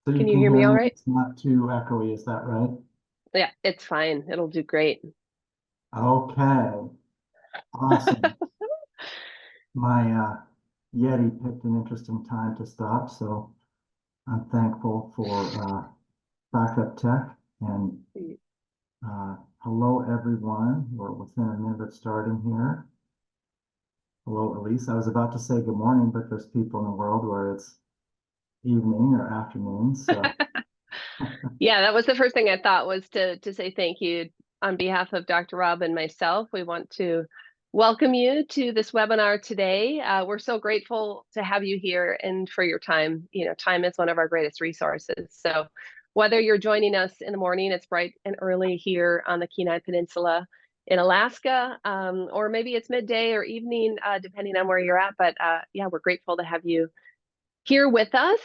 So you Can you can hear hear me all me, right? it's not too echoey, is that right? Yeah, it's fine. It'll do great. Okay, awesome. My Yeti picked an interesting time to stop, so I'm thankful for backup tech. And hello, everyone. We're within a minute of starting here. Hello, Elise. I was about to say good morning, but there's people in the world where it's evening or afternoon, so Yeah, that was the first thing I thought was to say thank you on behalf of Dr. Rob and myself. We want to welcome you to this webinar today. We're so grateful to have you here and for your time. You know, time is one of our greatest resources. So whether you're joining us in the morning, it's bright and early here on the Kenai Peninsula in Alaska, or maybe it's midday or evening, depending on where you're at. But yeah, we're grateful to have you here with us.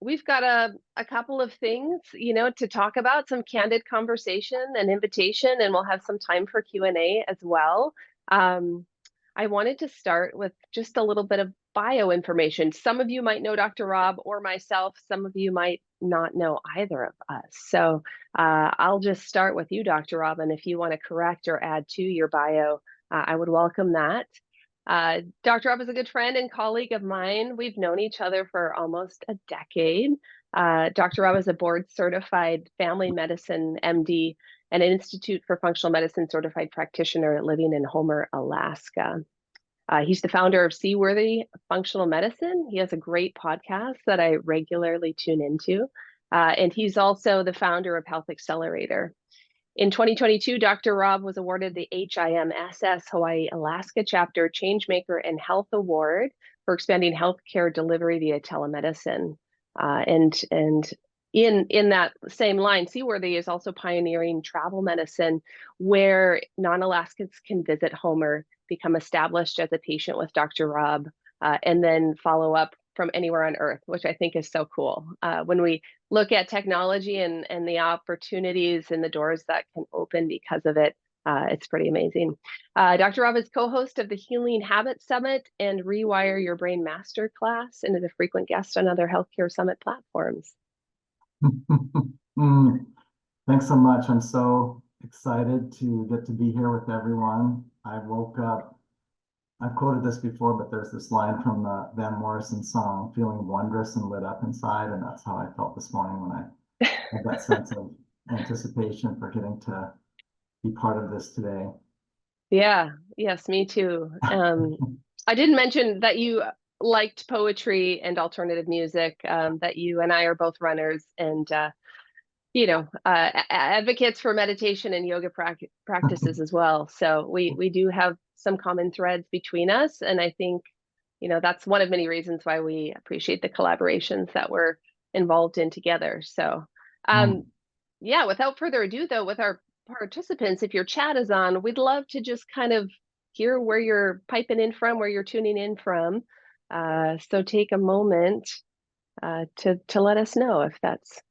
We've got a couple of things, to talk about, some candid conversation and invitation, and we'll have some time for Q&A as well. I wanted to start with just a little bit of bio information. Some of you might know Dr. Rob or myself. Some of you might not know either of us. So I'll just start with you, Dr. Rob, and if you want to correct or add to your bio, I would welcome that. Dr. Rob is a good friend and colleague of mine. We've known each other for almost a decade. Dr. Rob is a board certified family medicine MD and an Institute for Functional Medicine certified practitioner living in Homer, Alaska. He's the founder of Seaworthy Functional Medicine. He has a great podcast that I regularly tune into. And he's also the founder of Health Accelerator. In 2022, Dr. Rob was awarded the HIMSS Hawaii Alaska Chapter Changemaker and Health Award for expanding healthcare delivery via telemedicine. And in that same line, Seaworthy is also pioneering travel medicine, where non-Alaskans can visit Homer, become established as a patient with Dr. Rob, and then follow up from anywhere on Earth, which I think is so cool. When we look at technology and the opportunities and the doors that can open because of it, it's pretty amazing. Dr. Rob is co-host of the Healing Habits Summit and Rewire Your Brain Masterclass, and is a frequent guest on other healthcare summit platforms. Thanks so much. I'm so excited to get to be here with everyone. I woke up, I've quoted this before, but there's this line from the Van Morrison song, feeling wondrous and lit up inside. And that's how I felt this morning when I had that sense of anticipation for getting to be part of this today. Yeah, yes, me too. I didn't mention that you liked poetry and alternative music, that you and I are both runners and advocates for meditation and yoga practices as well. So we do have some common threads between us, and I think that's one of many reasons why we appreciate the collaborations that we're involved in together. So yeah, without further ado, though, with our participants, if your chat is on, we'd love to just kind of hear where you're piping in from, where you're tuning in from. So take a moment to let us know if that's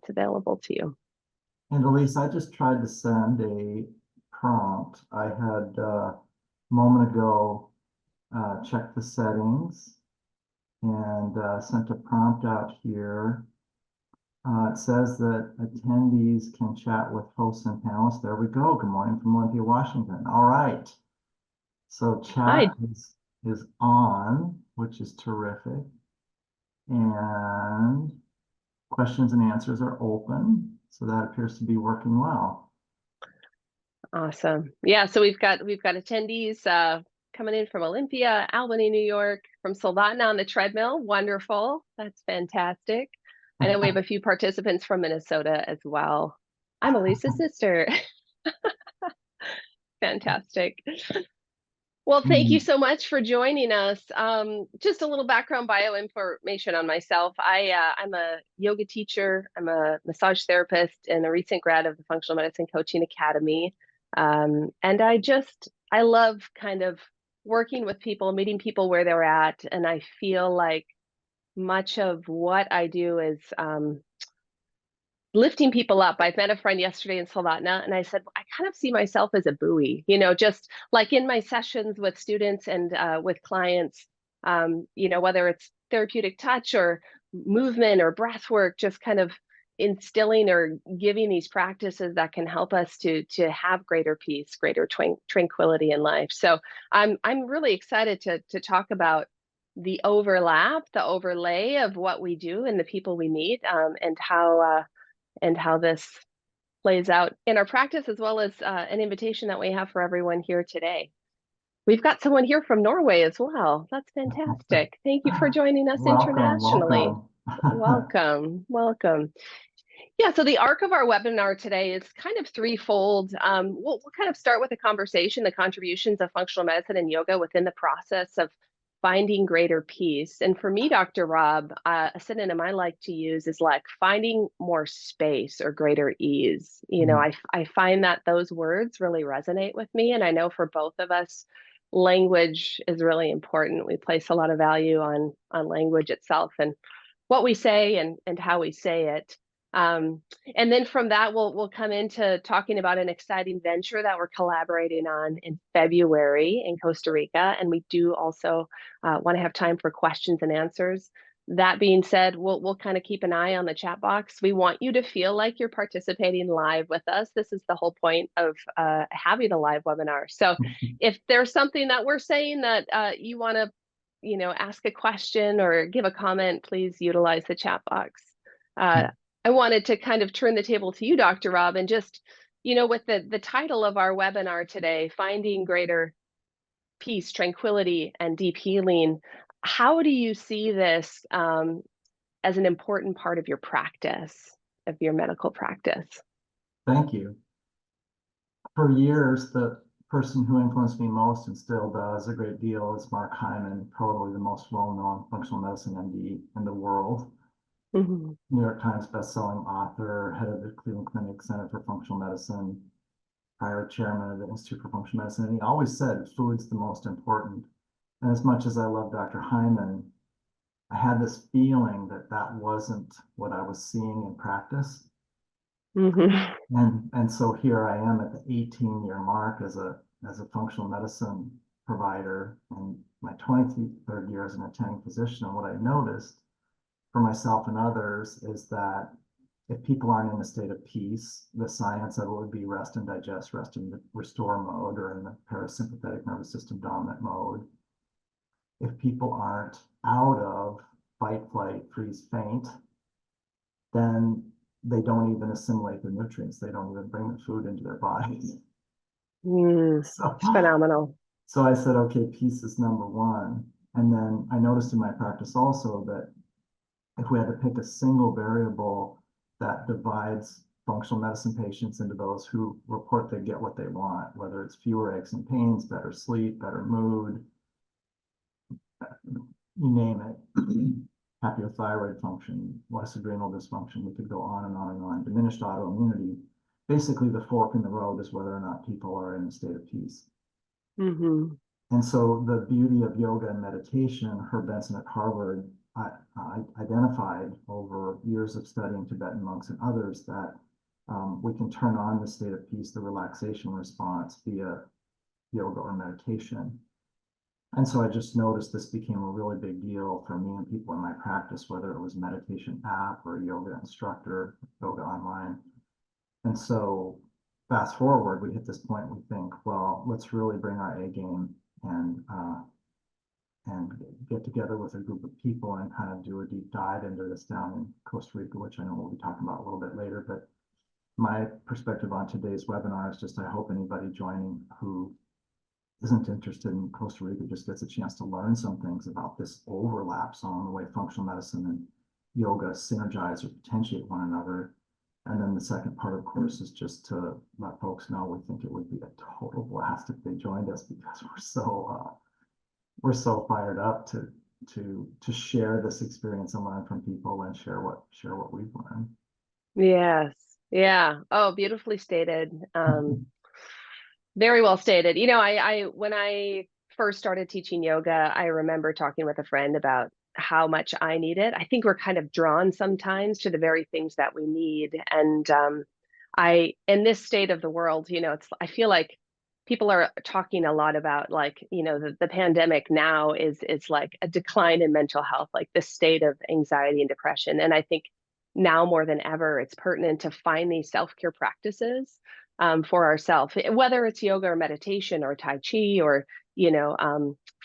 available to you. And Elise, I just tried to send a prompt. I had a moment ago checked the settings and sent a prompt out here. It says that attendees can chat with hosts and panelists. There we go. Good morning from Olympia, Washington. All right. So Hi. chat is on, which is terrific. And questions and answers are open. So that appears to be working well. Awesome. Yeah, so we've got attendees coming in from Olympia, Albany, New York, from Soldotna on the treadmill. Wonderful. That's fantastic. I know we have a few participants from Minnesota as well. I'm Elisa's sister. Fantastic. Well, thank you so much for joining us. Just a little background bio information on myself. I'm a yoga teacher, I'm a massage therapist, and a recent grad of the Functional Medicine Coaching Academy. And I love kind of working with people, meeting people where they're at. And I feel like much of what I do is lifting people up. I met a friend yesterday in Soldotna, and I said, I kind of see myself as a buoy, just like in my sessions with students and with clients, whether it's therapeutic touch or movement or breath work, just kind of instilling or giving these practices that can help us to have greater peace, greater tranquility in life. So I'm really excited to talk about the overlap, the overlay of what we do and the people we meet, and how this plays out in our practice, as well as an invitation that we have for everyone here today. We've got someone here from Norway as well. That's fantastic. Thank you for joining us Welcome, internationally. welcome. Welcome, welcome. Yeah, so the arc of our webinar today is kind of threefold. We'll kind of start with a conversation, the contributions of functional medicine and yoga within the process of finding greater peace. And for me, Dr. Rob, a synonym I like to use is like finding more space or greater ease. You know, I find that those words really resonate with me. And I know for both of us, language is really important. We place a lot of value on language itself and what we say and how we say it. And then from that, we'll come into talking about an exciting venture that we're collaborating on in February in Costa Rica. And we do also want to have time for questions and answers. That being said, we'll kind of keep an eye on the chat box. We want you to feel like you're participating live with us. This is the whole point of having a live webinar. So if there's something that we're saying that you want to, ask a question or give a comment, please utilize the chat box. I wanted to kind of turn the table to you, Dr. Rob, and just, with the title of our webinar today, Finding Greater Peace, Tranquility, and Deep Healing, how do you see this as an important part of your practice, of your medical practice? Thank you. For years, the person who influenced me most and still does a great deal is Mark Hyman, probably the most well-known functional medicine MD in the world. Mm-hmm. New York Times bestselling author, head of the Cleveland Clinic Center for Functional Medicine, prior chairman of the Institute for Functional Medicine. And he always said food's the most important. And as much as I love Dr. Hyman, I had this feeling that that wasn't what I was seeing in practice. Mm-hmm. And so here I am at the 18-year mark as a functional medicine provider, and my 23rd year as an attending physician. And what I noticed for myself and others is that if people aren't in a state of peace, the science of it would be rest and digest, rest and restore mode, or in the parasympathetic nervous system dominant mode. If people aren't out of fight, flight, freeze, faint, then they don't even assimilate the nutrients. They don't even bring the food into their bodies. So, It's phenomenal. So I said, okay, peace is number one. And then I noticed in my practice also that if we had to pick a single variable that divides functional medicine patients into those who report they get what they want, whether it's fewer aches and pains, better sleep, better mood, you name it, happier thyroid function, less adrenal dysfunction, we could go on and on and on, diminished autoimmunity. Basically, the fork in the road is whether or not people are in a state of peace. Mm-hmm. And so the beauty of yoga and meditation, Herb Benson at Harvard I identified over years of studying Tibetan monks and others that we can turn on the state of peace, the relaxation response via yoga or meditation. And so I just noticed this became a really big deal for me and people in my practice, whether it was meditation app or yoga instructor, yoga online. And so fast forward, we hit this point, we think, well, let's really bring our A game and get together with a group of people and kind of do a deep dive into this down in Costa Rica, which I know we'll be talking about a little bit later. But my perspective on today's webinar is just I hope anybody joining who isn't interested in Costa Rica just gets a chance to learn some things about this overlap, so on the way functional medicine and yoga synergize or potentiate one another. And then the second part, of course, is just to let folks know we think it would be a total blast if they joined us, because we're so fired up to share this experience and learn from people and share what we've learned. Yes. Yeah. Oh, beautifully stated. Very well stated. I when I first started teaching yoga, I remember talking with a friend about how much I need it. I think we're kind of drawn sometimes to the very things that we need. And in this state of the world, I feel like people are talking a lot about, like, the pandemic now is like a decline in mental health, like the state of anxiety and depression. And I think now more than ever, it's pertinent to find these self-care practices for ourselves, whether it's yoga or meditation or Tai Chi or,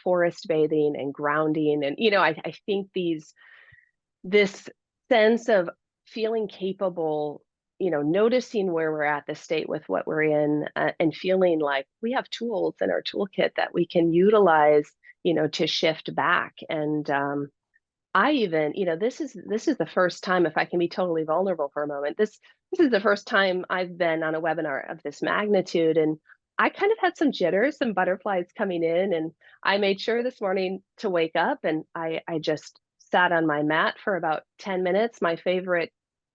forest bathing and grounding. And, I think this sense of feeling capable, noticing where we're at, the state with what we're in, and feeling like we have tools in our toolkit that we can utilize, to shift back. And I even, this is the first time, if I can be totally vulnerable for a moment, this is the first time I've been on a webinar of this magnitude. And I kind of had some jitters, some butterflies coming in, and I made sure this morning to wake up, and I just sat on my mat for about 10 minutes. My favorite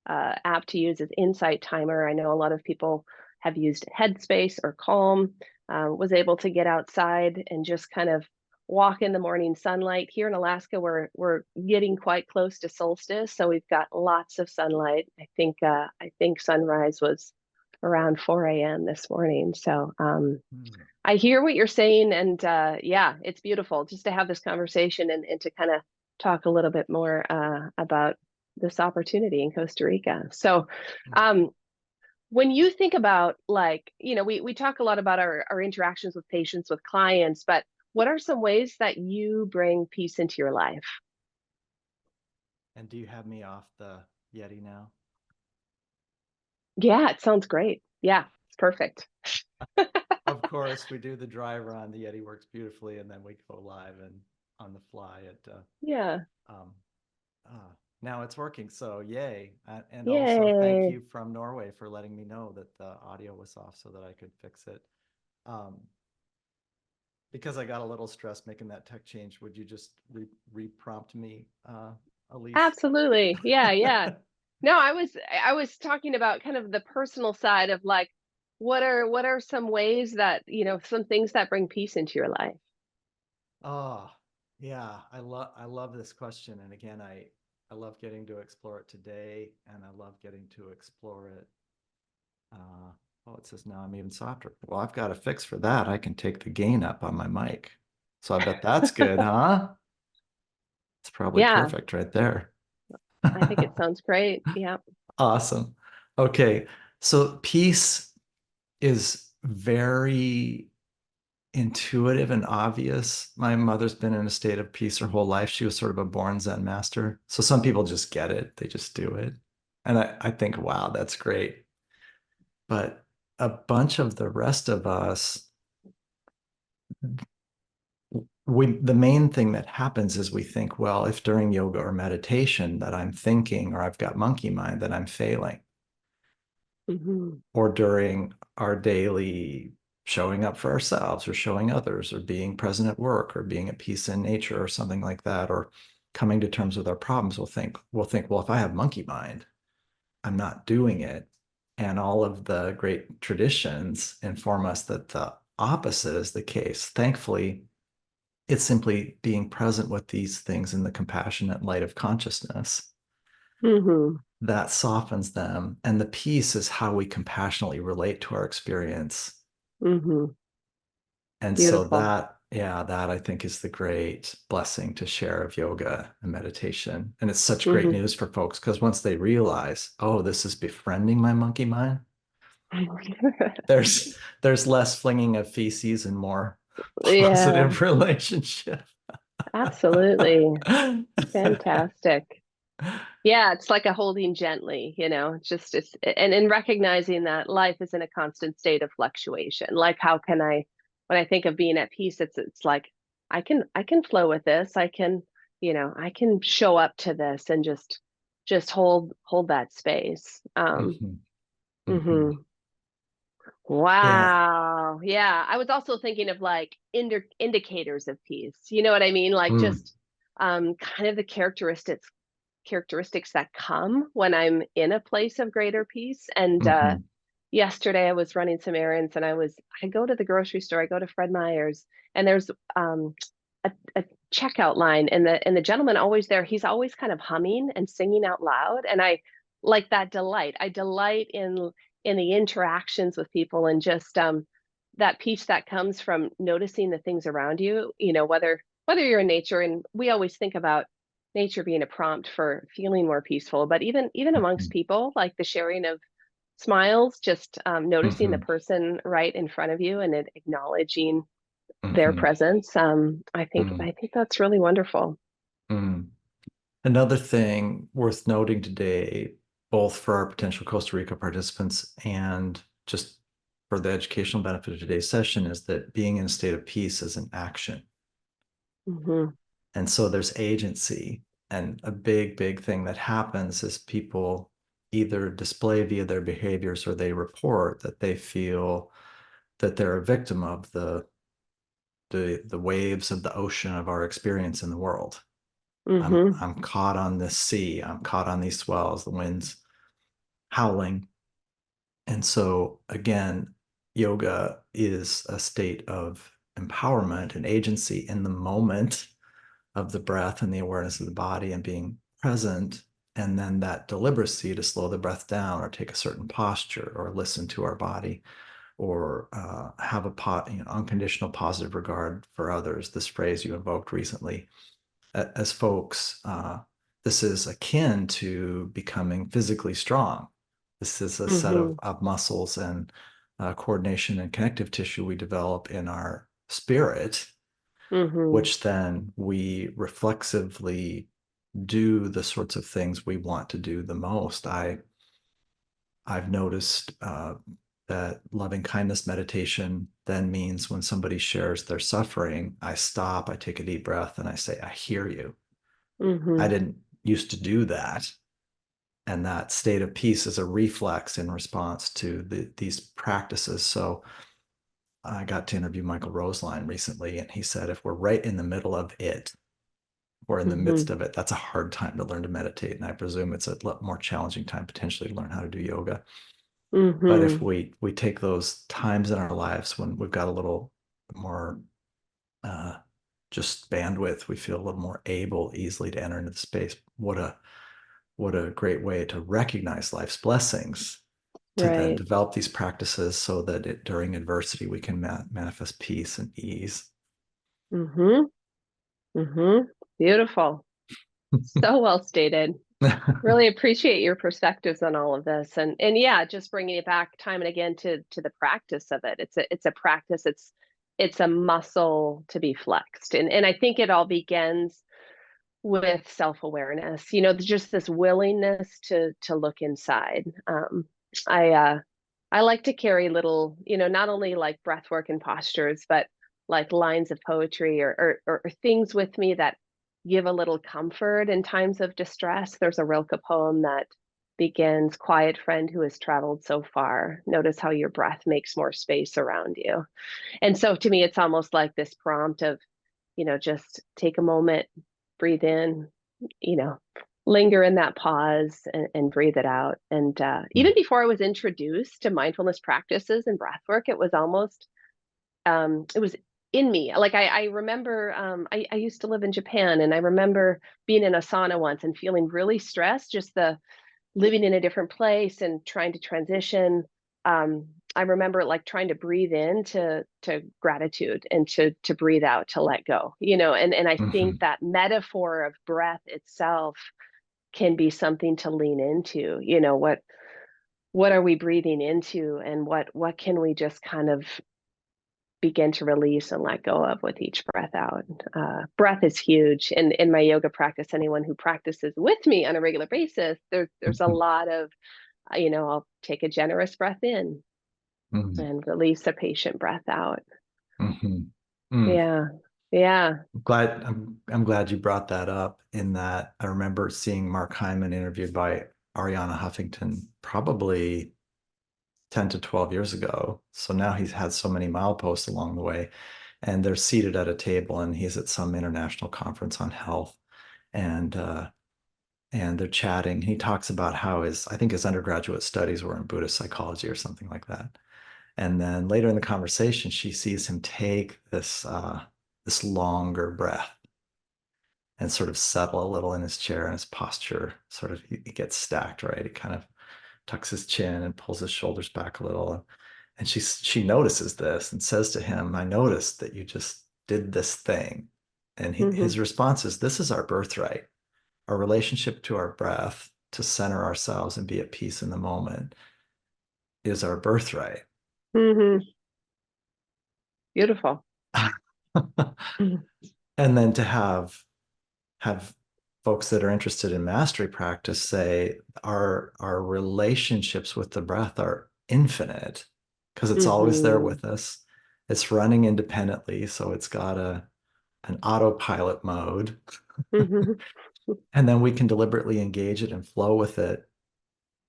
app to use is Insight Timer. I know a lot of people have used Headspace or Calm. Was able to get outside and just kind of walk in the morning sunlight. Here in Alaska, we're getting quite close to solstice, so we've got lots of sunlight. I think sunrise was around 4 a.m. this morning. So I hear what you're saying, and yeah, it's beautiful just to have this conversation and to kind of talk a little bit more about this opportunity in Costa Rica. So when you think about, like, we talk a lot about our interactions with patients, with clients, but what are some ways that you bring peace into your life? And do you have me off the Yeti now? Yeah, it sounds great. Yeah, it's perfect. Of course, we do the dry run. The Yeti works beautifully, and then we go live and on the fly at Yeah. um, now it's working. So yay. And also thank Yay. you from Norway for letting me know that the audio was off so that I could fix it. Because I got a little stressed making that tech change, would you just re-prompt me, Elise? Absolutely. Yeah, yeah. No, I was talking about kind of the personal side of, like, what are some ways that, some things that bring peace into your life? Oh, yeah, I love this question. And again, I love getting to explore it today, and I love getting to explore it. Oh, it says now I'm even softer. Well, I've got a fix for that. I can take the gain up on my mic. So I bet that's good, huh? It's probably Yeah, perfect right there. I think it sounds great. Yeah. Awesome. Okay. So peace is very intuitive and obvious. My mother's been in a state of peace her whole life. She was sort of a born Zen master. So some people just get it, they just do it. And I think, wow, that's great. But a bunch of the rest of us, the main thing that happens is we think, well, if during yoga or meditation that I'm thinking or I've got monkey mind, that I'm failing. Mm-hmm. Or during our daily showing up for ourselves or showing others or being present at work or being at peace in nature or something like that, or coming to terms with our problems, we'll think, well, if I have monkey mind, I'm not doing it. And all of the great traditions inform us that the opposite is the case. Thankfully, it's simply being present with these things in the compassionate light of consciousness Mm-hmm. that softens them. And the peace is how we compassionately relate to our experience. Mm-hmm. And so Beautiful. that, yeah, that I think is the great blessing to share of yoga and meditation. And it's such great Mm-hmm. news for folks because once they realize, oh, this is befriending my monkey mind, there's less flinging of feces and more Yeah, positive relationship. absolutely. Fantastic. Yeah, it's like a holding gently, it's and in recognizing that life is in a constant state of fluctuation. Like, how can when I think of being at peace, it's like I can flow with this. I can show up to this and just hold that space. Mhm, mhm. Mhm. Yeah. Wow. Yeah. I was also thinking of, like, indicators of peace. You know what I mean? Like, Mm, just kind of the characteristics that come when I'm in a place of greater peace. And mhm, yesterday I was running some errands, and I go to the grocery store, I go to Fred Meyer's, and there's a checkout line, and the gentleman always there, he's always kind of humming and singing out loud. And I like that delight. I delight in the interactions with people, and just that peace that comes from noticing the things around you, whether you're in nature, and we always think about nature being a prompt for feeling more peaceful, but even amongst people, like the sharing of smiles, just noticing the person right in front of you and acknowledging their presence. I think that's really wonderful. Another thing worth noting today, both for our potential Costa Rica participants and just for the educational benefit of today's session, is that being in a state of peace is an action. And so there's agency. And a big thing that happens is people either display via their behaviors or they report that they feel that they're a victim of the waves of the ocean of our experience in the world. I'm caught on this sea. I'm caught on these swells, the wind's howling. And so again, yoga is a state of empowerment and agency in the moment of the breath and the awareness of the body and being present. And then that deliberacy to slow the breath down or take a certain posture or listen to our body or have unconditional positive regard for others, this phrase you invoked recently. As folks, this is akin to becoming physically strong. This is a set of muscles and coordination and connective tissue we develop in our spirit, which then we reflexively do the sorts of things we want to do the most. I've noticed that loving kindness meditation then means when somebody shares their suffering, I stop, I take a deep breath, and I say, I hear you. I didn't used to do that. And that state of peace is a reflex in response to these practices. So I got to interview Michael Roseline recently, and he said, if we're right in the middle of it, or in the midst of it, that's a hard time to learn to meditate. And I presume it's a more challenging time potentially to learn how to do yoga. But if we take those times in our lives when we've got a little more just bandwidth, we feel a little more able easily to enter into the space. What a great way to recognize life's blessings, to then develop these practices so that during adversity we can manifest peace and ease. Beautiful. So well stated. Really appreciate your perspectives on all of this, and yeah, just bringing it back time and again to the practice of it. It's a practice. It's a muscle to be flexed, and I think it all begins with self-awareness. Just this willingness to look inside. I like to carry little, not only like breath work and postures, but like lines of poetry or things with me that give a little comfort in times of distress. There's a Rilke poem that begins, quiet friend who has traveled so far, notice how your breath makes more space around you. And so to me, it's almost like this prompt of, just take a moment, breathe in, linger in that pause and breathe it out. And even before I was introduced to mindfulness practices and breath work, it was almost, it was in me. Like I remember, I used to live in Japan, and I remember being in a sauna once and feeling really stressed, just the living in a different place and trying to transition. I remember like trying to breathe in to gratitude and to breathe out to let go, and I think that metaphor of breath itself can be something to lean into. What are we breathing into, and what can we just kind of begin to release and let go of with each breath out. Breath is huge. And in my yoga practice, anyone who practices with me on a regular basis, there's a lot of, I'll take a generous breath in and release a patient breath out. Yeah. Yeah. I'm glad you brought that up, in that I remember seeing Mark Hyman interviewed by Ariana Huffington probably 10 to 12 years ago. So now he's had so many mileposts along the way, and they're seated at a table, and he's at some international conference on health, and they're chatting. He talks about how I think his undergraduate studies were in Buddhist psychology or something like that. And then later in the conversation, she sees him take this longer breath and sort of settle a little in his chair, and his posture sort of, he gets stacked, right? He kind of tucks his chin and pulls his shoulders back a little. And she notices this and says to him, I noticed that you just did this thing. And his response is, this is our birthright. Our relationship to our breath, to center ourselves and be at peace in the moment, is our birthright. Beautiful. And then to have folks that are interested in mastery practice say our relationships with the breath are infinite because it's always there with us. It's running independently, so it's got an autopilot mode. And then we can deliberately engage it and flow with it.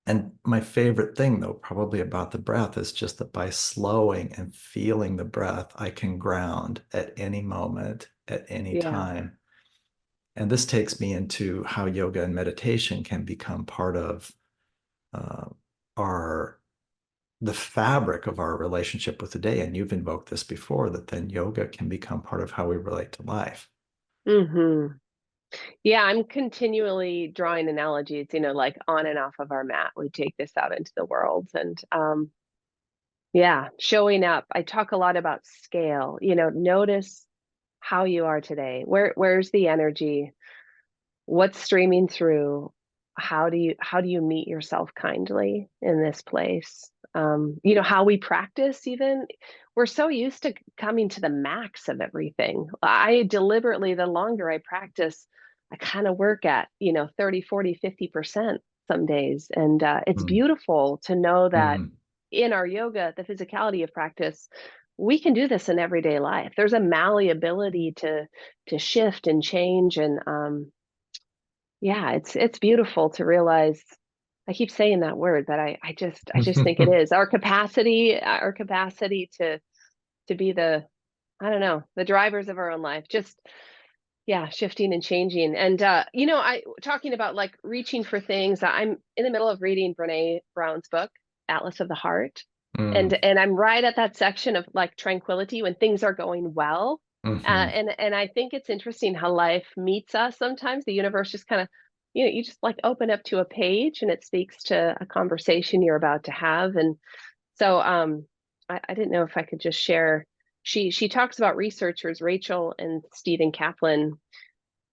And my favorite thing, though, probably about the breath is just that by slowing and feeling the breath, I can ground at any moment, at any Yeah. time. And this takes me into how yoga and meditation can become part of the fabric of our relationship with the day. And you've invoked this before, that then yoga can become part of how we relate to life. Yeah, I'm continually drawing analogies, like on and off of our mat. We take this out into the world. And yeah, showing up. I talk a lot about scale, notice how you are today. Where's the energy? What's streaming through? How do you meet yourself kindly in this place? How we practice, even we're so used to coming to the max of everything. I deliberately, the longer I practice, I kind of work at 30, 40, 50% some days. And it's beautiful to know that in our yoga, the physicality of practice, we can do this in everyday life. There's a malleability to shift and change. And yeah, it's beautiful to realize. I keep saying that word, but I just think it is our capacity to be the, I don't know, the drivers of our own life. Just yeah, shifting and changing. And I talking about like reaching for things. I'm in the middle of reading Brene Brown's book, Atlas of the Heart. And I'm right at that section of like tranquility when things are going well. And I think it's interesting how life meets us sometimes. The universe just kind of, you just like open up to a page and it speaks to a conversation you're about to have. And so I didn't know if I could just share. She talks about researchers, Rachel and Stephen Kaplan,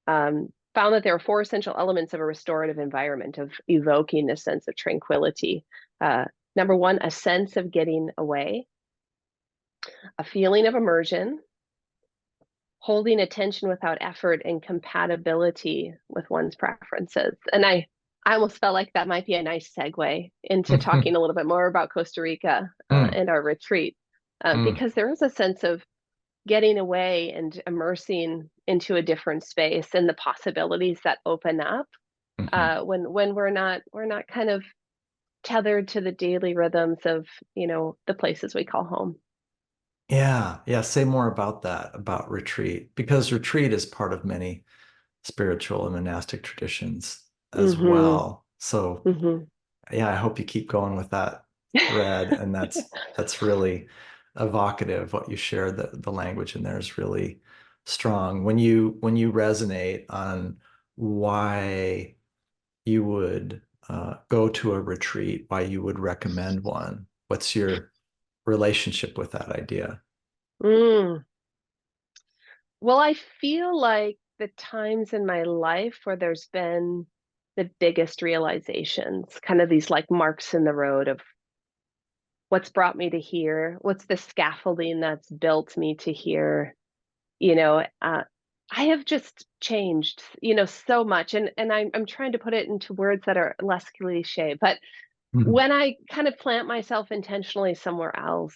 found that there are 4 essential elements of a restorative environment, of evoking this sense of tranquility. Number 1, a sense of getting away, a feeling of immersion, holding attention without effort, and compatibility with one's preferences. And I almost felt like that might be a nice segue into talking a little bit more about Costa Rica and our retreat, because there is a sense of getting away and immersing into a different space and the possibilities that open up when we're not kind of tethered to the daily rhythms of the places we call home. Yeah. Say more about that, about retreat, because retreat is part of many spiritual and monastic traditions as well. So yeah, I hope you keep going with that thread. And that's really evocative. What you shared, the language in there is really strong. When you resonate on why you would go to a retreat, why you would recommend one, what's your relationship with that idea? Well, I feel like the times in my life where there's been the biggest realizations, kind of these like marks in the road of what's brought me to here, what's the scaffolding that's built me to here, I have just changed, so much. And I'm trying to put it into words that are less cliche, but when I kind of plant myself intentionally somewhere else,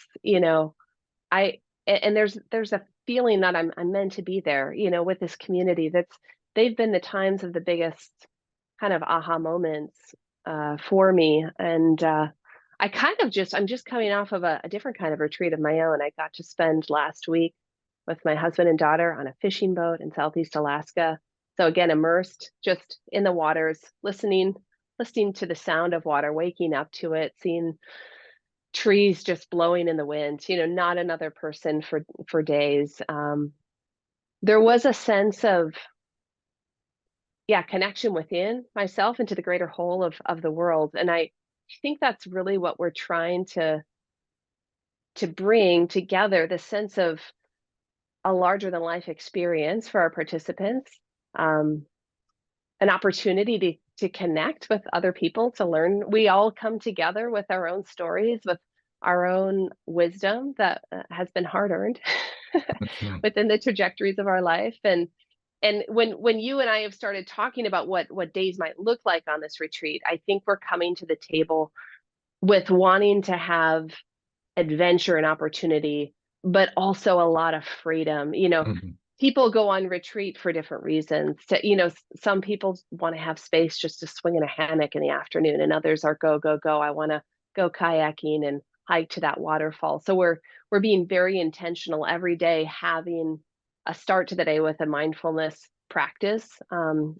I and there's a feeling that I'm meant to be there, with this community. They've been the times of the biggest kind of aha moments for me. And I'm just coming off of a different kind of retreat of my own. I got to spend last week with my husband and daughter on a fishing boat in Southeast Alaska. So again, immersed just in the waters, listening to the sound of water, waking up to it, seeing trees just blowing in the wind, not another person for days. There was a sense of connection within myself and to the greater whole of the world. And I think that's really what we're trying to to bring together the sense of a larger than life experience for our participants, an opportunity to connect with other people, to learn. We all come together with our own stories, with our own wisdom that has been hard earned within the trajectories of our life. And when you and I have started talking about what days might look like on this retreat, I think we're coming to the table with wanting to have adventure and opportunity, but also a lot of freedom. People go on retreat for different reasons. Some people want to have space just to swing in a hammock in the afternoon, and others are go, go, go. I want to go kayaking and hike to that waterfall. So we're being very intentional every day, having a start to the day with a mindfulness practice,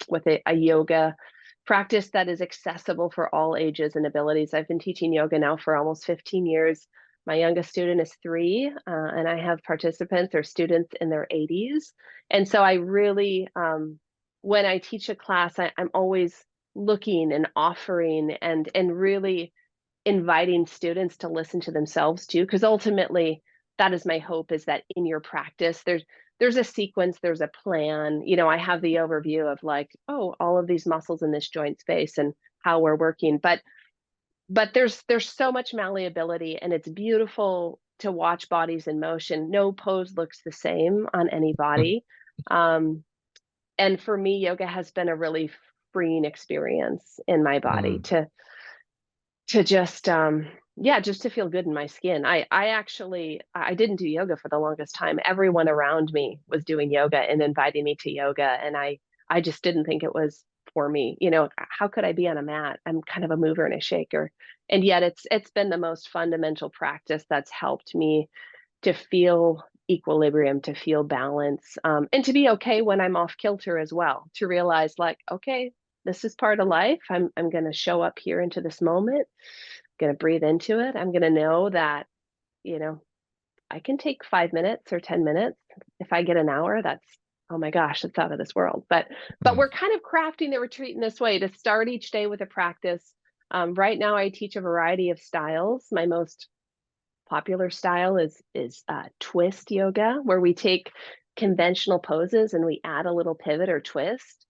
with a yoga practice that is accessible for all ages and abilities. I've been teaching yoga now for almost 15 years. My youngest student is 3, and I have participants or students in their 80s. And so I really, when I teach a class, I'm always looking and offering and really inviting students to listen to themselves too, because ultimately that is my hope, is that in your practice, there's a sequence, there's a plan. I have the overview of like, oh, all of these muscles in this joint space and how we're working. But there's so much malleability, and it's beautiful to watch bodies in motion. No pose looks the same on any body. And for me, yoga has been a really freeing experience in my body to just just to feel good in my skin. I didn't do yoga for the longest time. Everyone around me was doing yoga and inviting me to yoga, and I just didn't think it was for me. How could I be on a mat? I'm kind of a mover and a shaker. And yet it's been the most fundamental practice that's helped me to feel equilibrium, to feel balance, and to be okay when I'm off kilter as well, to realize like, okay, this is part of life. I'm going to show up here into this moment, going to breathe into it. I'm going to know that, I can take 5 minutes or 10 minutes. If I get an hour, that's, oh my gosh, it's out of this world. But we're kind of crafting the retreat in this way to start each day with a practice. Right now I teach a variety of styles. My most popular style is twist yoga, where we take conventional poses and we add a little pivot or twist.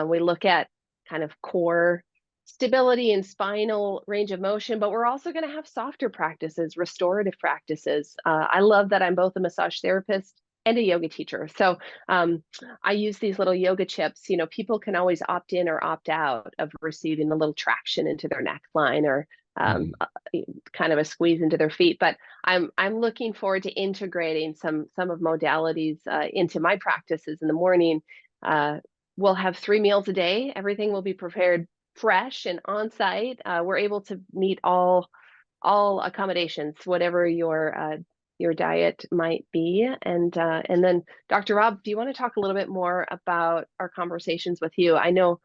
We look at kind of core stability and spinal range of motion, but we're also going to have softer practices, restorative practices. I love that I'm both a massage therapist and a yoga teacher. So I use these little yoga chips. People can always opt in or opt out of receiving a little traction into their neckline or kind of a squeeze into their feet. But I'm looking forward to integrating some of modalities into my practices in the morning. We'll have 3 meals a day. Everything will be prepared fresh and on site. We're able to meet all accommodations, whatever your diet might be. And then Dr. Rob, do you want to talk a little bit more about our conversations with you? I know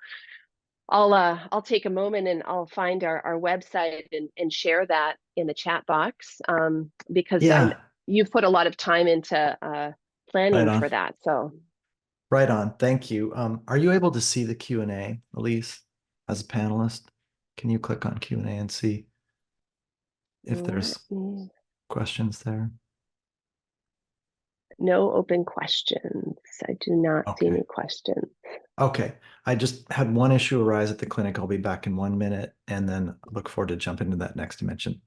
I'll take a moment and I'll find our website and share that in the chat box, because you've put a lot of time into planning for that. So right on. Thank you. Are you able to see the Q&A, Elise, as a panelist? Can you click on Q&A and see if there's questions there? No open questions. I do not see any questions. Okay. I just had one issue arise at the clinic. I'll be back in 1 minute and then look forward to jumping into that next dimension.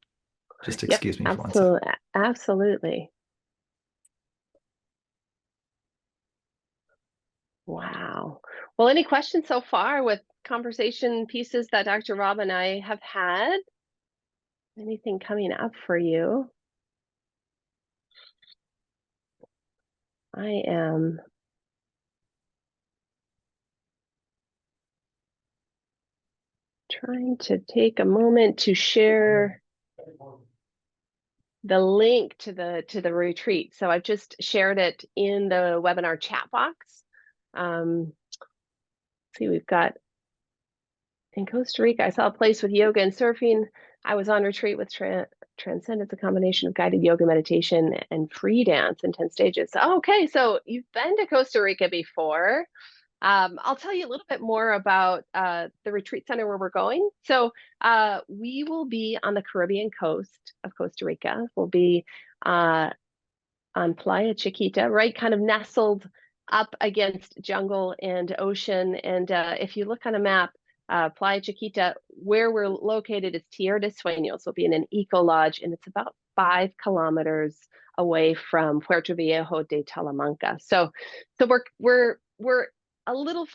Just excuse me for 1 second. Absolutely. Wow. Well, any questions so far with conversation pieces that Dr. Rob and I have had? Anything coming up for you? I am trying to take a moment to share the link to the retreat. So I've just shared it in the webinar chat box. See, we've got in Costa Rica, I saw a place with yoga and surfing. I was on retreat with Transcendence, a combination of guided yoga, meditation, and free dance in 10 stages. So, okay, so you've been to Costa Rica before. I'll tell you a little bit more about the retreat center where we're going. So we will be on the Caribbean coast of Costa Rica. We'll be on Playa Chiquita, right, kind of nestled up against jungle and ocean. And if you look on a map, Playa Chiquita, where we're located is Tierra de Sueños. We'll be in an eco lodge, and it's about 5 kilometers away from Puerto Viejo de Talamanca. So we're a little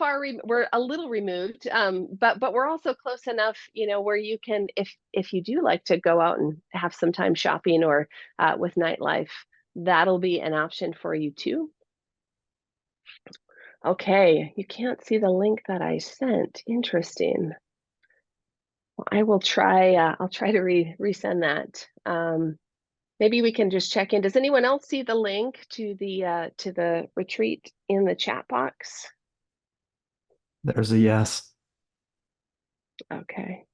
we're a little removed, but we're also close enough, where you can, if you do like to go out and have some time shopping or with nightlife, that'll be an option for you too. Okay, you can't see the link that I sent. Interesting. Well, I will try. I'll try to resend that. Maybe we can just check in. Does anyone else see the link to the retreat in the chat box? There's a yes. Okay.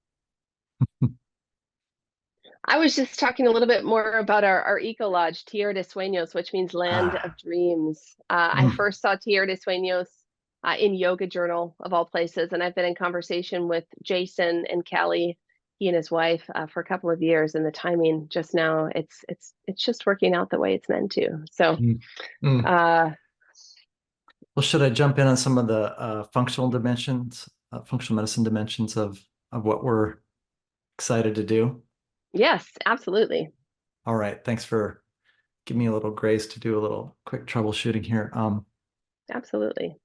I was just talking a little bit more about our eco lodge, Tierra de Sueños, which means land of dreams. I first saw Tierra de Sueños in Yoga Journal, of all places, and I've been in conversation with Jason and Kelly, he and his wife, for a couple of years, and the timing just now, it's just working out the way it's meant to. So, well, should I jump in on some of the functional dimensions, functional medicine dimensions of what we're excited to do? Yes, absolutely. All right. Thanks for giving me a little grace to do a little quick troubleshooting here. Absolutely.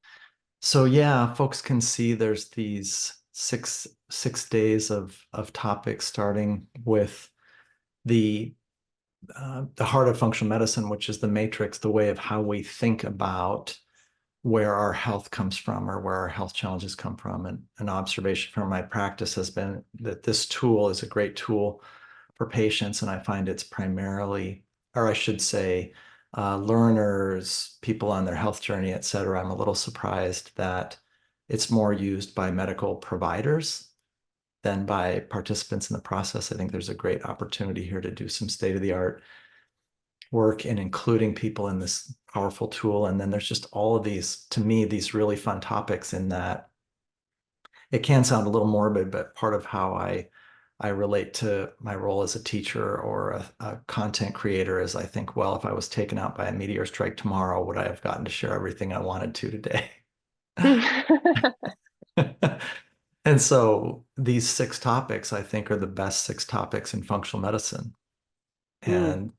So yeah, folks can see there's these six days of topics, starting with the heart of functional medicine, which is the matrix, the way of how we think about where our health comes from or where our health challenges come from. And an observation from my practice has been that this tool is a great tool for patients. And I find it's primarily, or I should say, learners, people on their health journey, et cetera. I'm a little surprised that it's more used by medical providers than by participants in the process. I think there's a great opportunity here to do some state-of-the-art work in including people in this powerful tool. And then there's just all of these, to me, these really fun topics in that it can sound a little morbid, but part of how I relate to my role as a teacher or a content creator is I think, well, if I was taken out by a meteor strike tomorrow, would I have gotten to share everything I wanted to today? And so these 6 topics, I think, are the best 6 topics in functional medicine. And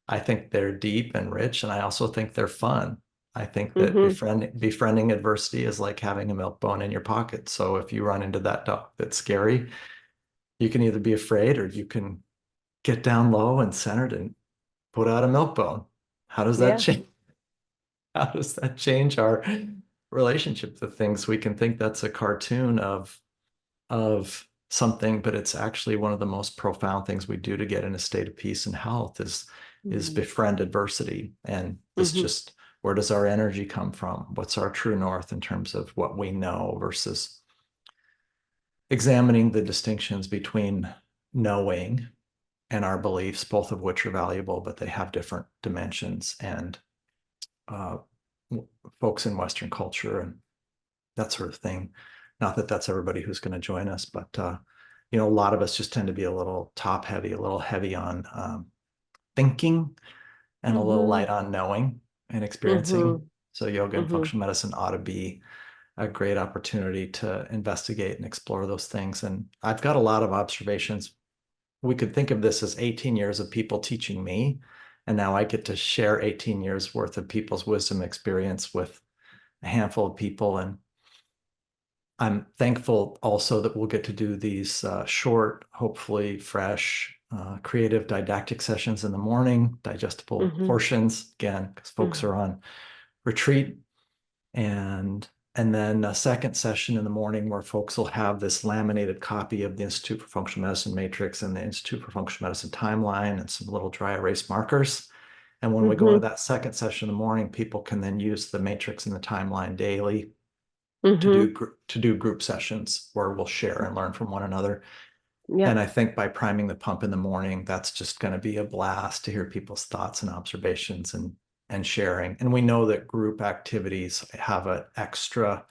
I think they're deep and rich, and I also think they're fun. I think that befriending adversity is like having a milk bone in your pocket. So if you run into that dog that's scary, you can either be afraid or you can get down low and centered and put out a milk bone. How does that change? How does that change our relationship to things? We can think that's a cartoon of something, but it's actually one of the most profound things we do to get in a state of peace and health is befriend adversity. And it's just, where does our energy come from? What's our true north in terms of what we know versus examining the distinctions between knowing and our beliefs, both of which are valuable, but they have different dimensions. And folks in Western culture and that sort of thing, not that that's everybody who's going to join us, but a lot of us just tend to be a little top heavy, a little heavy on thinking and a little light on knowing and experiencing. So yoga and functional medicine ought to be a great opportunity to investigate and explore those things. And I've got a lot of observations. We could think of this as 18 years of people teaching me, and now I get to share 18 years worth of people's wisdom experience with a handful of people. And I'm thankful also that we'll get to do these short, hopefully fresh, creative didactic sessions in the morning, digestible portions, again, because folks are on retreat. And then a second session in the morning where folks will have this laminated copy of the Institute for Functional Medicine Matrix and the Institute for Functional Medicine Timeline and some little dry erase markers. And when we go into that second session in the morning, people can then use the matrix and the timeline daily to do group sessions where we'll share and learn from one another. And I think by priming the pump in the morning, that's just going to be a blast to hear people's thoughts and observations and sharing. And we know that group activities have an extra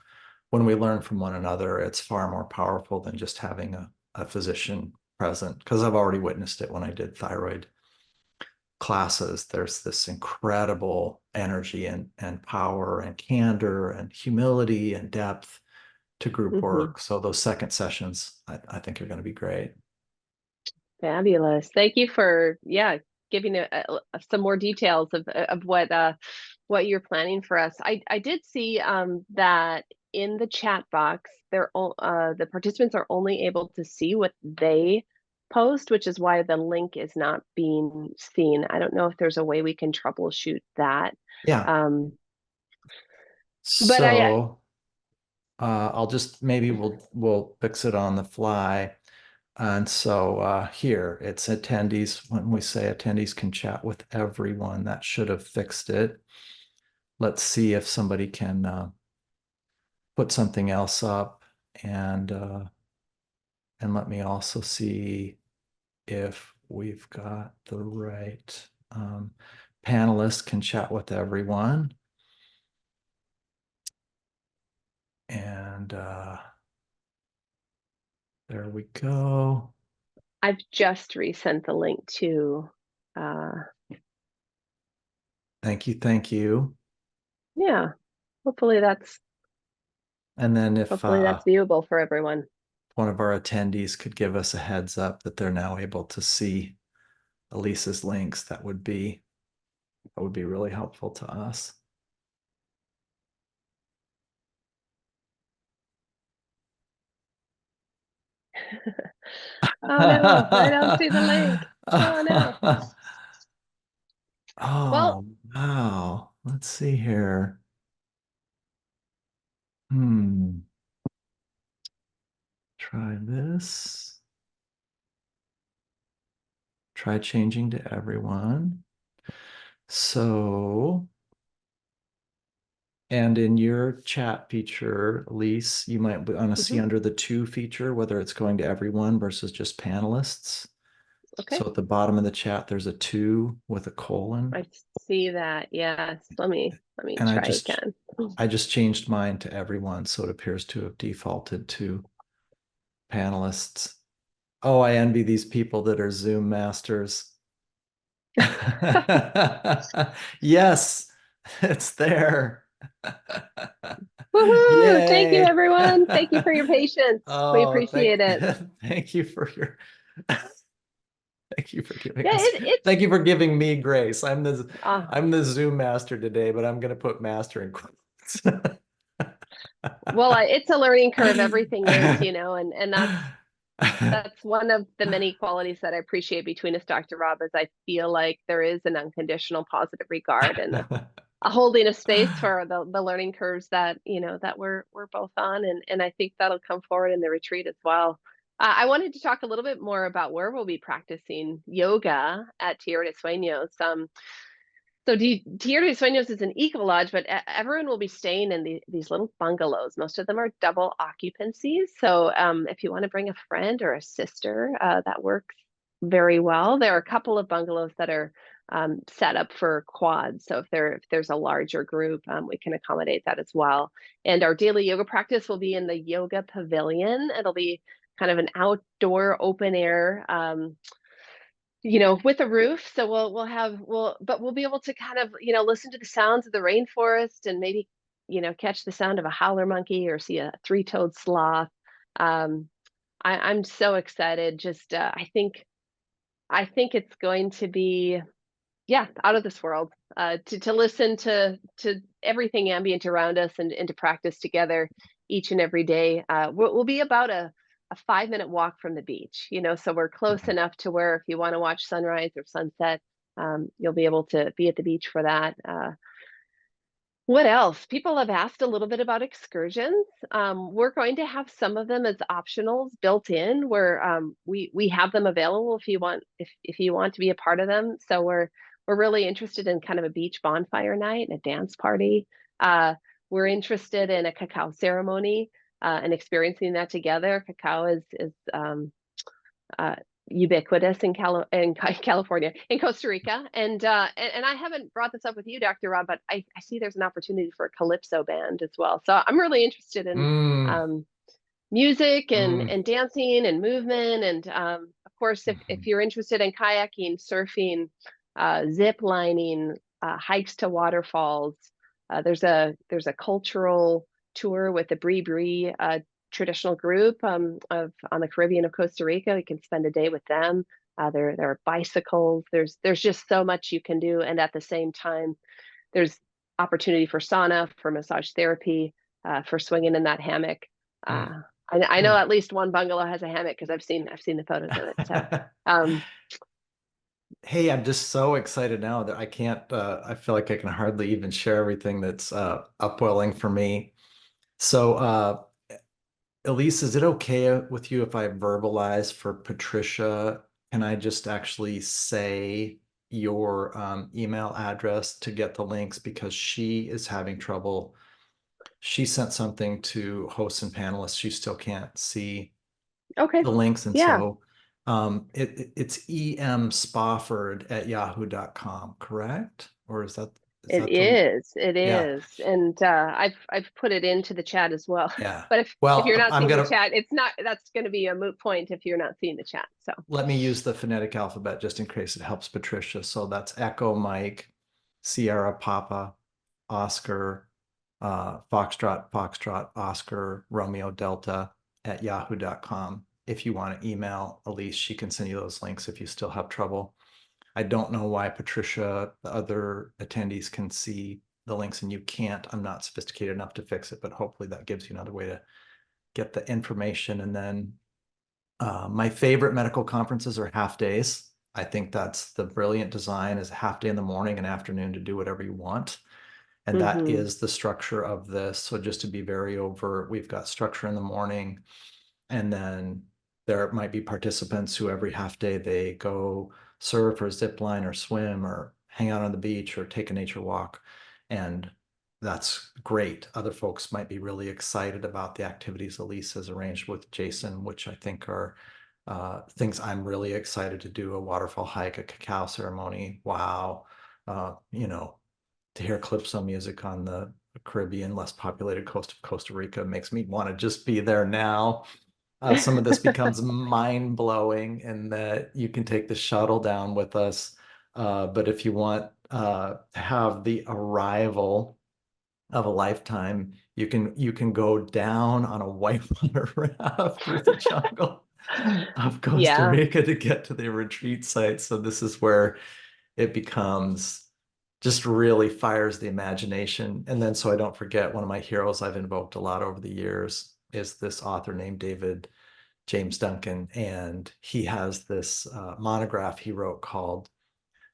when we learn from one another, it's far more powerful than just having a physician present, because I've already witnessed it when I did thyroid classes. There's this incredible energy and power and candor and humility and depth to group work. So those second sessions, I think are going to be great. Fabulous. Thank you for, giving some more details of what you're planning for us. I did see that in the chat box, the participants are only able to see what they post, which is why the link is not being seen. I don't know if there's a way we can troubleshoot that. Yeah. But So I'll just, maybe we'll fix it on the fly. And so here it's attendees. When we say attendees can chat with everyone, that should have fixed it. Let's see if somebody can put something else up, and let me also see if we've got the right panelists can chat with everyone. And there we go. I've just resent the link to. Thank you. Thank you. Yeah, hopefully that's And then if viewable for everyone. one of our attendees could give us a heads up that they're now able to see Elise's links, that would be really helpful to us. Oh no, I don't see the link. Oh no. Oh, Well, wow. Let's see here. Try this. Try changing to everyone. So, and in your chat feature, Elise, you might want to see under the to feature whether it's going to everyone versus just panelists. okay. So at the bottom of the chat, there's a to with a colon. I see that. Yes. Let me And try again. I just changed mine to everyone, so it appears to have defaulted to panelists. Oh, I envy these people that are Zoom masters. Yes, it's there. Woohoo! Thank you, Yay. everyone. Thank you for your patience. We Oh, appreciate it. thank you for your thank you for giving Yeah, us it's thank you for giving me grace. I'm uh, the Zoom master today, but I'm gonna put master in quotes. well, it's a learning curve. Everything is, and that's one of the many qualities that I appreciate between us, Dr. Rob, is I feel like there is an unconditional positive regard and a holding of space for the learning curves that that we're both on, and I think that'll come forward in the retreat as well. I wanted to talk a little bit more about where we'll be practicing yoga at Tierra de Sueños. So Tierra de Sueños is an eco lodge, but everyone will be staying in these little bungalows. Most of them are double occupancies. So if you want to bring a friend or a sister, that works very well. There are a couple of bungalows that are set up for quads. So if there's a larger group, we can accommodate that as well. And our daily yoga practice will be in the yoga pavilion. It'll be kind of an outdoor open air with a roof. So we'll be able to kind of, listen to the sounds of the rainforest and maybe, catch the sound of a howler monkey or see a three-toed sloth. I'm so excited. Just, I think it's going to be, out of this world, to listen to everything ambient around us and to practice together each and every day. We'll be about a 5-minute walk from the beach, so we're close enough to where if you want to watch sunrise or sunset, you'll be able to be at the beach for that. What else? People have asked a little bit about excursions. We're going to have some of them as optionals built in, where we have them available if you want to be a part of them. So we're really interested in kind of a beach bonfire night and a dance party. We're interested in a cacao ceremony and experiencing that together. Cacao is ubiquitous in California, in Costa Rica. And I haven't brought this up with you, Dr. Rob, but I see there's an opportunity for a calypso band as well. So I'm really interested in music and dancing and movement. And of course, if you're interested in kayaking, surfing, zip lining, hikes to waterfalls, there's a cultural tour with the Bri Bri traditional group on the Caribbean of Costa Rica. You can spend a day with them. There are bicycles. There's just so much you can do, and at the same time, there's opportunity for sauna, for massage therapy, for swinging in that hammock. I know at least one bungalow has a hammock because I've seen the photos of it. So hey, I'm just so excited now that I can't, I feel like I can hardly even share everything that's upwelling for me. So, Elise, is it okay with you if I verbalize for Patricia? Can I just actually say your email address to get the links because she is having trouble. She sent something to hosts and panelists. She still can't see okay, the links. And yeah. so it's emspofford@yahoo.com, correct? Or is that It the, is. It yeah, is. And I've put it into the chat as well. yeah. But if you're Well, not I'm seeing the gonna, chat, that's gonna be a moot point if you're not seeing the chat. So let me use the phonetic alphabet just in case it helps Patricia. So that's Echo Mike, Sierra Papa, Oscar, Foxtrot, Oscar, Romeo Delta @yahoo.com. If you want to email Elise, she can send you those links if you still have trouble. I don't know why Patricia, the other attendees can see the links and you can't. I'm not sophisticated enough to fix it, but hopefully that gives you another way to get the information. And then my favorite medical conferences are half days. I think that's the brilliant design is a half day in the morning and afternoon to do whatever you want. And that is the structure of this. So just to be very overt, we've got structure in the morning, and then there might be participants who every half day they go surf or zip line or swim or hang out on the beach or take a nature walk. And that's great. Other folks might be really excited about the activities Elise has arranged with Jason, which I think are things I'm really excited to do: a waterfall hike, a cacao ceremony. Wow. You know, to hear calypso music on the Caribbean, less populated coast of Costa Rica makes me want to just be there now. Some of this becomes mind blowing in that you can take the shuttle down with us. But if you want to have the arrival of a lifetime, you can go down on a whitewater raft through the jungle of Costa yeah. Rica to get to the retreat site. So this is where it becomes just really fires the imagination. And then, so I don't forget, one of my heroes I've invoked a lot over the years is this author named David James Duncan. And he has this monograph he wrote called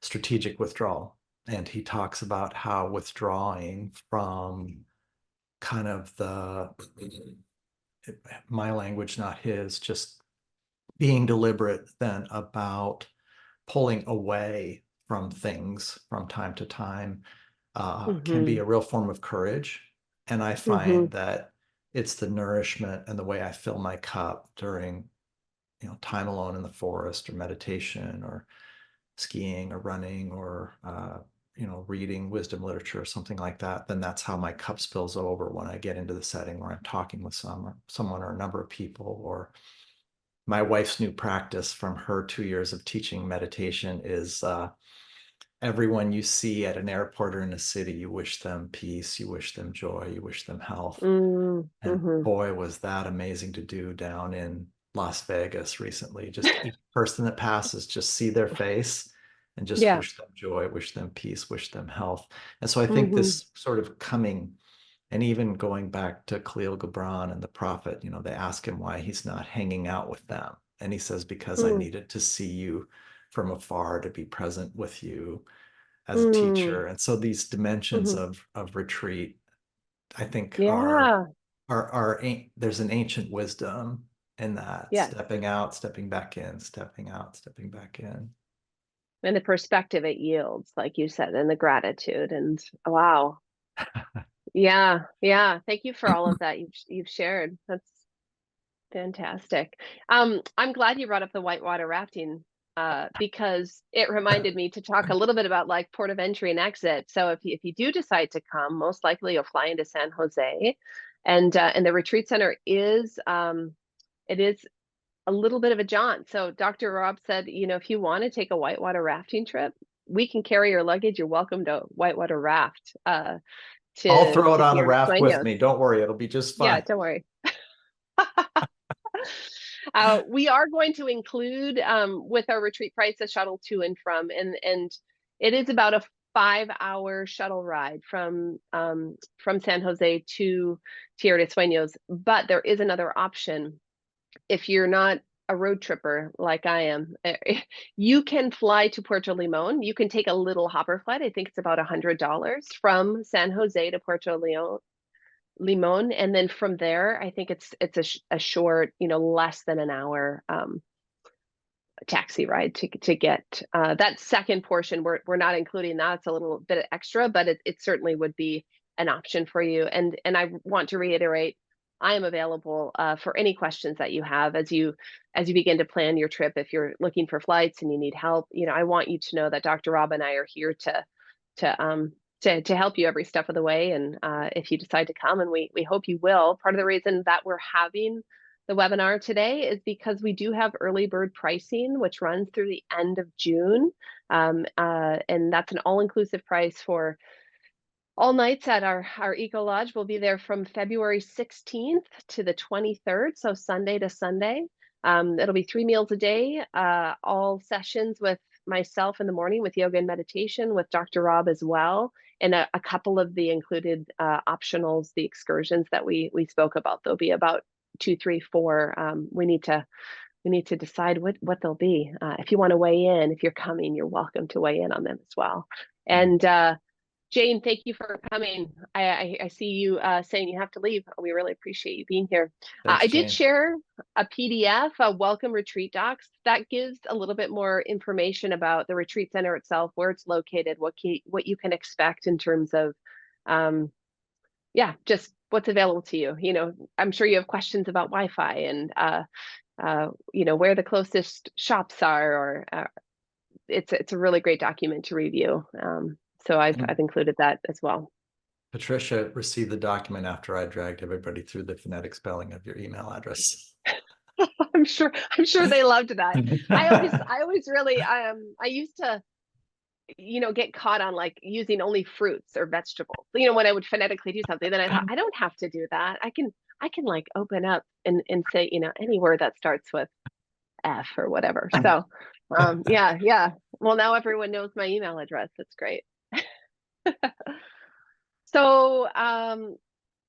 Strategic Withdrawal. And he talks about how withdrawing from kind of my language, not his, just being deliberate then about pulling away from things from time to time can be a real form of courage. And I find that it's the nourishment and the way I fill my cup during, time alone in the forest or meditation or skiing or running or, reading wisdom literature or something like that. Then that's how my cup spills over when I get into the setting where I'm talking with someone or a number of people. Or my wife's new practice from her 2 years of teaching meditation is everyone you see at an airport or in a city, you wish them peace, you wish them joy, you wish them health. And boy, was that amazing to do down in Las Vegas recently. Just each person that passes, just see their face and just Yeah. wish them joy, wish them peace, wish them health. And so I think this sort of coming, and even going back to Khalil Gibran and the prophet, they ask him why he's not hanging out with them. And he says, because I needed to see you from afar to be present with you as a teacher. And so these dimensions of retreat, I think Yeah. are there's an ancient wisdom in that, Yes. stepping out, stepping back in, stepping out, stepping back in. And the perspective it yields, like you said, and the gratitude. And wow. Yeah. Yeah. Thank you for all of that you've shared. Fantastic. I'm glad you brought up the whitewater rafting because it reminded me to talk a little bit about like port of entry and exit. So if you do decide to come, most likely you'll fly into San Jose, and the retreat center is it is a little bit of a jaunt. So Dr. Rob said, you know, if you want to take a whitewater rafting trip, we can carry your luggage. You're welcome to whitewater raft I'll throw it to on the Tierra de raft with Sueños. me. Don't worry, it'll be just Yeah, fine. don't worry. We are going to include with our retreat price a shuttle to and from, and it is about a 5-hour shuttle ride from San Jose to Tierra de Sueños. But there is another option if you're not a road tripper like I am. You can fly to Puerto Limon. You can take a little hopper flight. I think it's about $100 from San Jose to Puerto Limon, and then from there, I think it's a short, you know, less than an hour taxi ride to get that second portion. We're not including that. It's a little bit extra, but it certainly would be an option for you. And I want to reiterate, I am available for any questions that you have as you begin to plan your trip. If you're looking for flights and you need help, you know, I want you to know that Dr. Rob and I are here to help you every step of the way. And if you decide to come, and we hope you will, part of the reason that we're having the webinar today is because we do have early bird pricing, which runs through the end of June. And that's an all-inclusive price for all nights at our Eco Lodge. We'll be there from February 16th to the 23rd, so Sunday to Sunday. It'll be 3 meals a day, all sessions with myself in the morning with yoga and meditation, with Dr. Rob as well, and a couple of the included optionals, the excursions that we spoke about. There'll be about 2, 3, 4. We need to decide what they'll be. If you want to weigh in, if you're coming, you're welcome to weigh in on them as well. And Jane, thank you for coming. I see you saying you have to leave. We really appreciate you being here. Thanks, I did Jane. share a PDF, a welcome retreat docs, that gives a little bit more information about the retreat center itself, where it's located, what you can expect in terms of, just what's available to you. You know, I'm sure you have questions about Wi-Fi and, you know, where the closest shops are, or it's a really great document to review. So I've included that as well. Patricia received the document after I dragged everybody through the phonetic spelling of your email address. I'm sure they loved that. I always really I used to, you know, get caught on like using only fruits or vegetables. You know, when I would phonetically do something, then I thought I don't have to do that. I can like open up and say, you know, any word that starts with F or whatever. So yeah. Well, now everyone knows my email address. That's great. So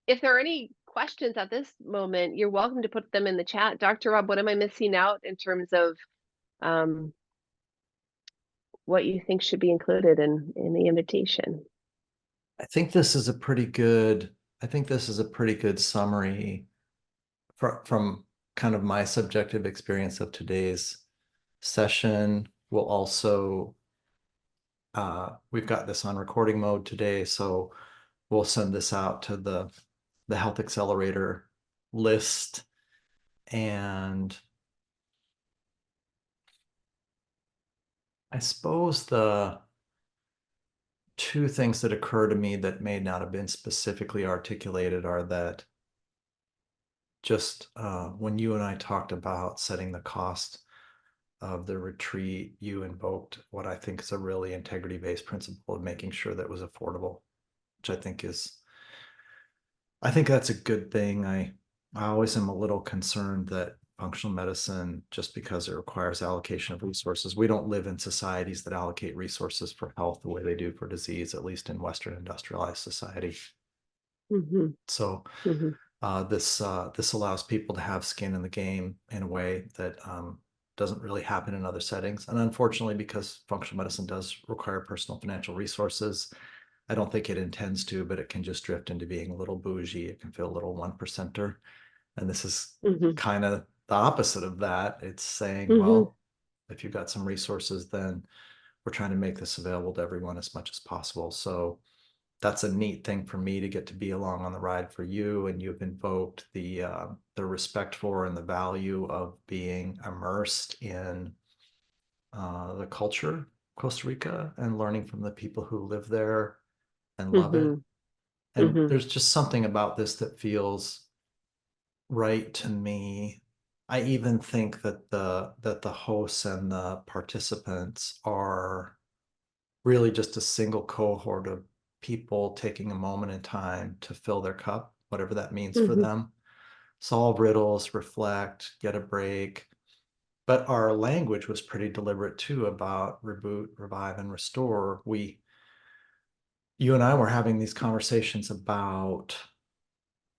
if there are any questions at this moment, you're welcome to put them in the chat. Dr. Rob, what am I missing out in terms of what you think should be included in the invitation? I think this is a pretty good summary from kind of my subjective experience of today's session. We'll also we've got this on recording mode today, so we'll send this out to the Health Accelerator list. And I suppose the two things that occur to me that may not have been specifically articulated are that just when you and I talked about setting the cost of the retreat, you invoked what I think is a really integrity-based principle of making sure that it was affordable, which I think that's a good thing. I always am a little concerned that functional medicine, just because it requires allocation of resources, we don't live in societies that allocate resources for health the way they do for disease, at least in Western industrialized society. Mm-hmm. So this allows people to have skin in the game in a way that doesn't really happen in other settings. And unfortunately, because functional medicine does require personal financial resources, I don't think it intends to, but it can just drift into being a little bougie. It can feel a little 1%er. And this is kind of the opposite of that. It's saying, well, if you've got some resources, then we're trying to make this available to everyone as much as possible. So that's a neat thing for me to get to be along on the ride for you. And you've invoked the respect for and the value of being immersed in the culture of Costa Rica and learning from the people who live there and love it. And there's just something about this that feels right to me. I even think that the hosts and the participants are really just a single cohort of people taking a moment in time to fill their cup, whatever that means for them. Solve riddles, reflect, get a break. But our language was pretty deliberate too about reboot, revive, and restore. You and I were having these conversations about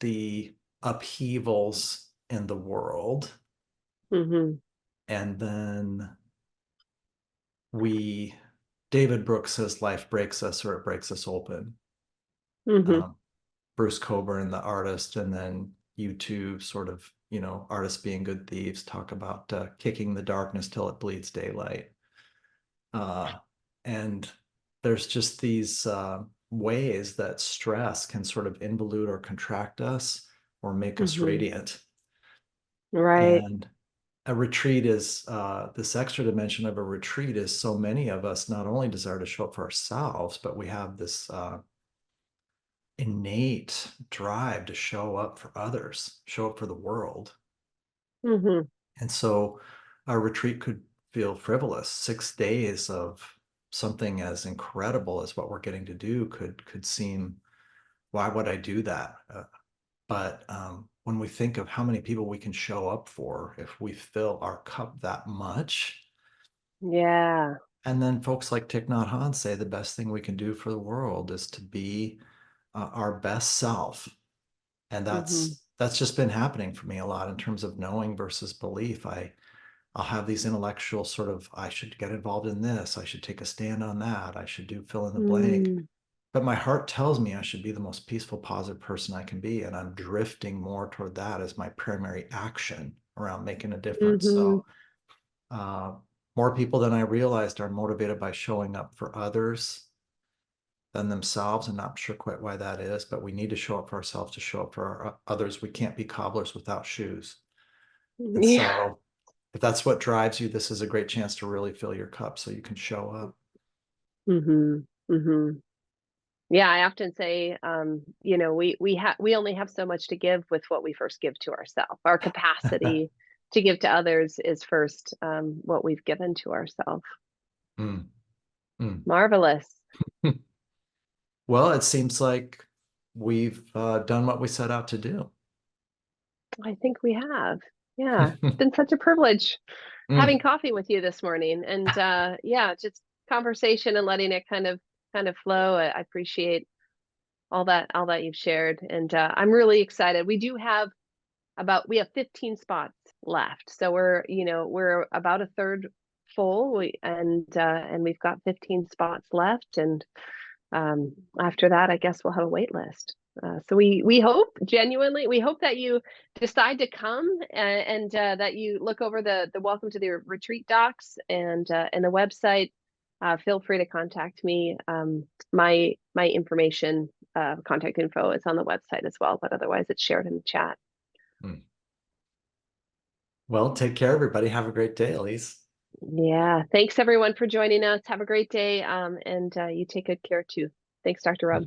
the upheavals in the world. And then David Brooks says life breaks us or it breaks us open. Bruce Coburn, the artist, and then you two sort of, artists being good thieves, talk about kicking the darkness till it bleeds daylight. And there's just these ways that stress can sort of involute or contract us or make us radiant. Right. And a retreat is this extra dimension of a retreat is so many of us not only desire to show up for ourselves, but we have this innate drive to show up for others, show up for the world. And so our retreat could feel frivolous. 6 days of something as incredible as what we're getting to do could seem, why would I do that? But when we think of how many people we can show up for if we fill our cup that much. Yeah. And then folks like Thich Nhat Hanh say the best thing we can do for the world is to be our best self. And that's just been happening for me a lot in terms of knowing versus belief. I'll have these intellectual sort of, I should get involved in this, I should take a stand on that, I should do fill in the blank. But my heart tells me I should be the most peaceful, positive person I can be. And I'm drifting more toward that as my primary action around making a difference. So more people than I realized are motivated by showing up for others than themselves. And not sure quite why that is, but we need to show up for ourselves to show up for our others. We can't be cobblers without shoes. And so if that's what drives you, this is a great chance to really fill your cup so you can show up. Yeah, I often say, we only have so much to give with what we first give to ourselves. Our capacity to give to others is first what we've given to ourselves. Marvelous. Well, it seems like we've done what we set out to do. I think we have. Yeah, it's been such a privilege having coffee with you this morning, and just conversation and letting it kind of flow. I appreciate all that you've shared, and I'm really excited. We have 15 spots left, so we're about a third full. And we've got 15 spots left, and after that, I guess we'll have a wait list. So we hope that you decide to come, and that you look over the welcome to the retreat docs and the website. Feel free to contact me. My information, contact info is on the website as well, but otherwise it's shared in the chat. Well, take care, everybody. Have a great day, Elise. Yeah. Thanks everyone for joining us. Have a great day. And you take good care too. Thanks, Dr. Rob.